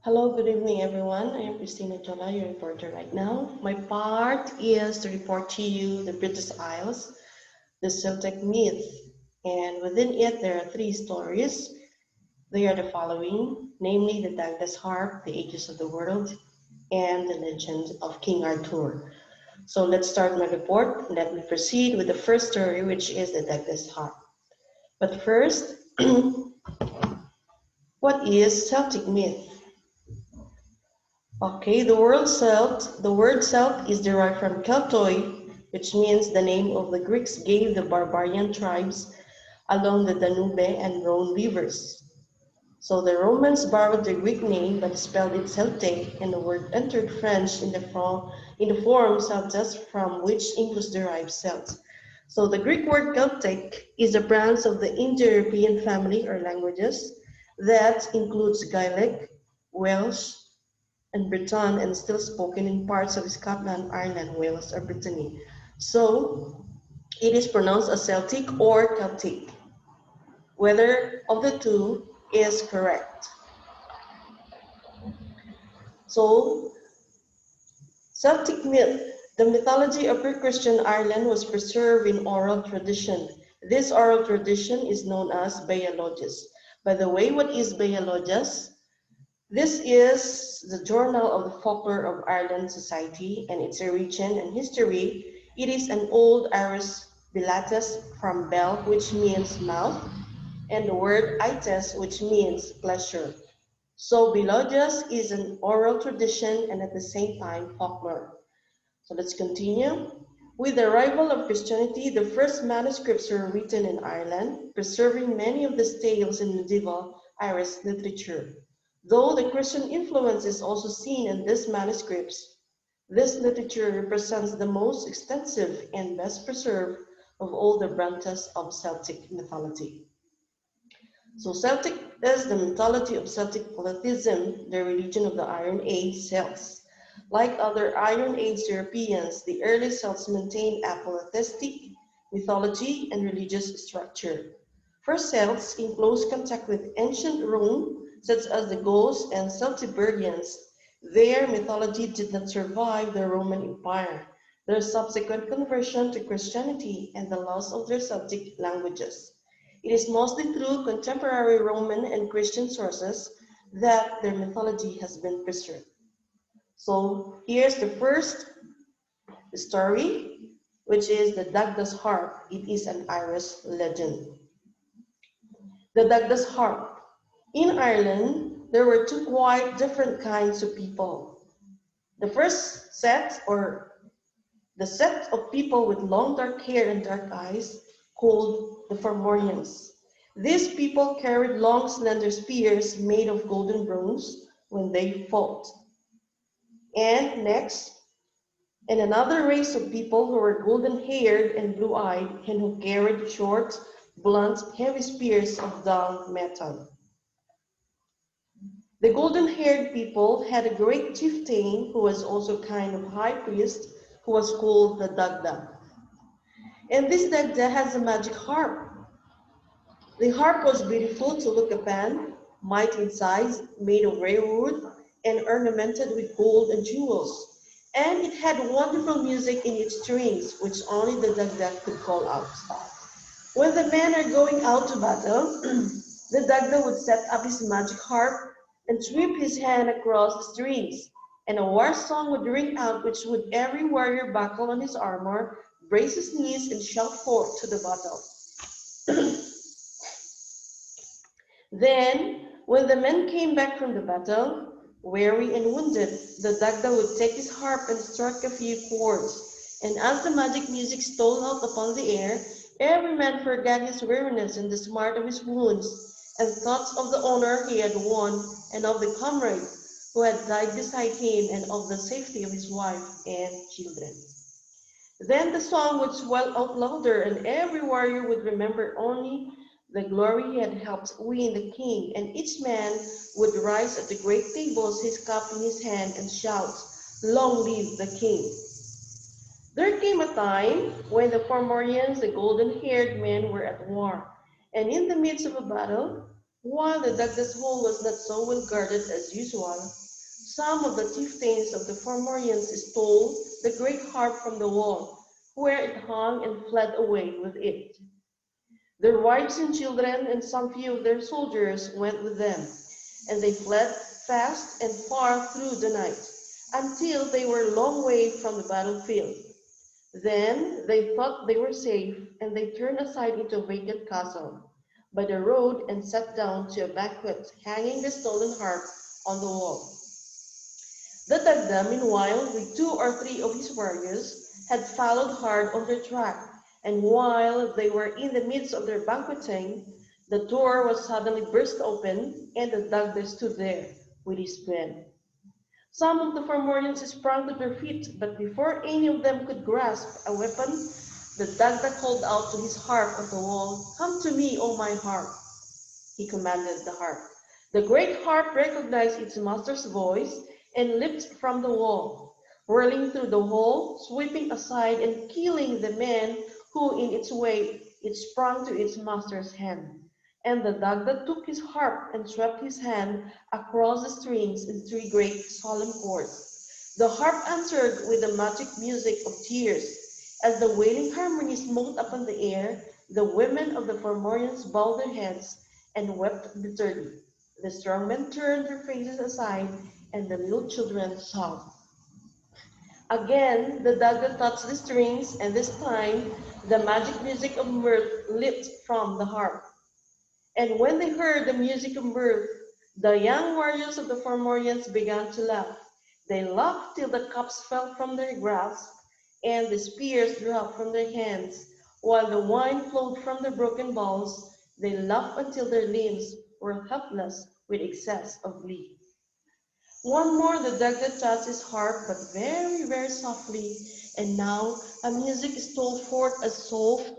Hello, good evening, everyone. I am Christina Jola, your reporter right now. My part is to report to you the British Isles, the Celtic myth, and within it there are three stories. They are the following, namely the Dagda's Harp, the Ages of the World, and the Legend of King Arthur. So let's start my report. Let me proceed with the first story, which is the Dagda's Harp. But first, what is Celtic myth? Okay, the word Celt is derived from Keltoi, which means the name of the Greeks gave the barbarian tribes along the Danube and Rhone rivers. So the Romans borrowed the Greek name but spelled it Celtic, and the word entered French in the form Celtes, from which English derived Celt. So the Greek word Celtic is a branch of the Indo-European family or languages that includes Gaelic, Welsh, and Breton, and still spoken in parts of Scotland, Ireland, Wales, or Brittany. So it is pronounced as Celtic or Celtic. Whether of the two is correct. So, Celtic myth. The mythology of pre-Christian Ireland was preserved in oral tradition. This oral tradition is known as Baiologus. By the way, what is Baiologus? This is the Journal of the Folklore of Ireland Society, and its origin and history. It is an old Irish bilatus from bel, which means mouth, and the word ites, which means pleasure. So Bilogius is an oral tradition and at the same time folklore. So let's continue. With the arrival of Christianity, the first manuscripts were written in Ireland, preserving many of the tales in medieval Irish literature. Though the Christian influence is also seen in these manuscripts, this literature represents the most extensive and best preserved of all the branches of Celtic mythology. So Celtic is the mythology of Celtic polytheism, the religion of the Iron Age Celts. Like other Iron Age Europeans, the early Celts maintained a polytheistic mythology and religious structure. For Celts in close contact with ancient Rome, such as the Gauls and Celtiberians, their mythology did not survive the Roman Empire, their subsequent conversion to Christianity, and the loss of their Celtic languages. It is mostly through contemporary Roman and Christian sources that their mythology has been preserved. So here's the first story, which is the Dagda's Harp. It is an Irish legend. The Dagda's Harp. In Ireland, there were two quite different kinds of people. The first set, or the set of people with long dark hair and dark eyes, called the Fomorians. These people carried long, slender spears made of golden bronze when they fought. And next, and another race of people who were golden-haired and blue-eyed and who carried short, blunt, heavy spears of dull metal. The golden-haired people had a great chieftain who was also kind of high priest who was called the Dagda. And this Dagda has a magic harp. The harp was beautiful to look upon, mighty in size, made of rare wood, and ornamented with gold and jewels. And it had wonderful music in its strings, which only the Dagda could call out. When the men are going out to battle, the Dagda would set up his magic harp and sweep his hand across the strings, and a war song would ring out, which would every warrior buckle on his armor, brace his knees, and shout forth to the battle. Then, when the men came back from the battle, weary and wounded, the Dagda would take his harp and strike a few chords, and as the magic music stole out upon the air, every man forgot his weariness and the smart of his wounds, and thoughts of the honor he had won, and of the comrade who had died beside him, and of the safety of his wife and children. Then the song would swell out louder, and every warrior would remember only the glory he had helped win the king, and each man would rise at the great tables, his cup in his hand, and shout, "Long live the king!" There came a time when the Fomorians, the golden-haired men, were at war, and in the midst of a battle, While the Dagda's hall was not so well guarded as usual, some of the chieftains of the Fomorians stole the great harp from the wall, where it hung and fled away with it. Their wives and children and some few of their soldiers went with them, and they fled fast and far through the night, until they were a long way from the battlefield. Then they thought they were safe, and they turned aside into a vacant castle by the road and sat down to a banquet, hanging the stolen harp on the wall. The Dagda, meanwhile, with 2 or 3 of his warriors, had followed hard on their track, and while they were in the midst of their banqueting, the door was suddenly burst open, and the Dagda stood there with his men. Some of the Fomorians sprang to their feet, but before any of them could grasp a weapon, the Dagda called out to his harp on the wall, "Come to me, O my harp!" He commanded the harp. The great harp recognized its master's voice and leaped from the wall, whirling through the hall, sweeping aside and killing the man who in its way it sprung to its master's hand. And the Dagda took his harp and swept his hand across the strings in 3 great solemn chords. The harp answered with the magic music of tears. As the wailing harmony smote upon the air, the women of the Fomorians bowed their heads and wept bitterly. The strong men turned their faces aside, and the little children sobbed. Again, the Dagda touched the strings, and this time the magic music of mirth leaped from the harp. And when they heard the music of mirth, the young warriors of the Fomorians began to laugh. They laughed till the cups fell from their grasp, and the spears dropped from their hands, while the wine flowed from their broken bowls. They laughed until their limbs were helpless with excess of glee. One more the Dagda touched his harp, but very, very softly, and now a music stole forth as soft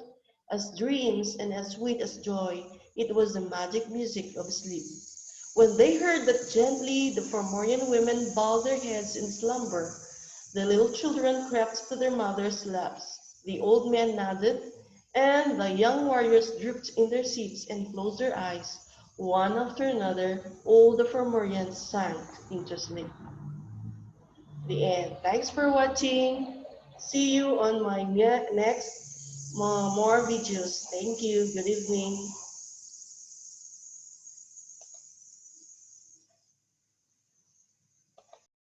as dreams and as sweet as joy. It was the magic music of sleep. When they heard that gently the Fomorian women bowed their heads in slumber, the little children crept to their mothers' laps. The old men nodded, and the young warriors drooped in their seats and closed their eyes. One after another, all the Fomorians sank into sleep. The end. Thanks for watching. See you on my next more videos. Thank you. Good evening.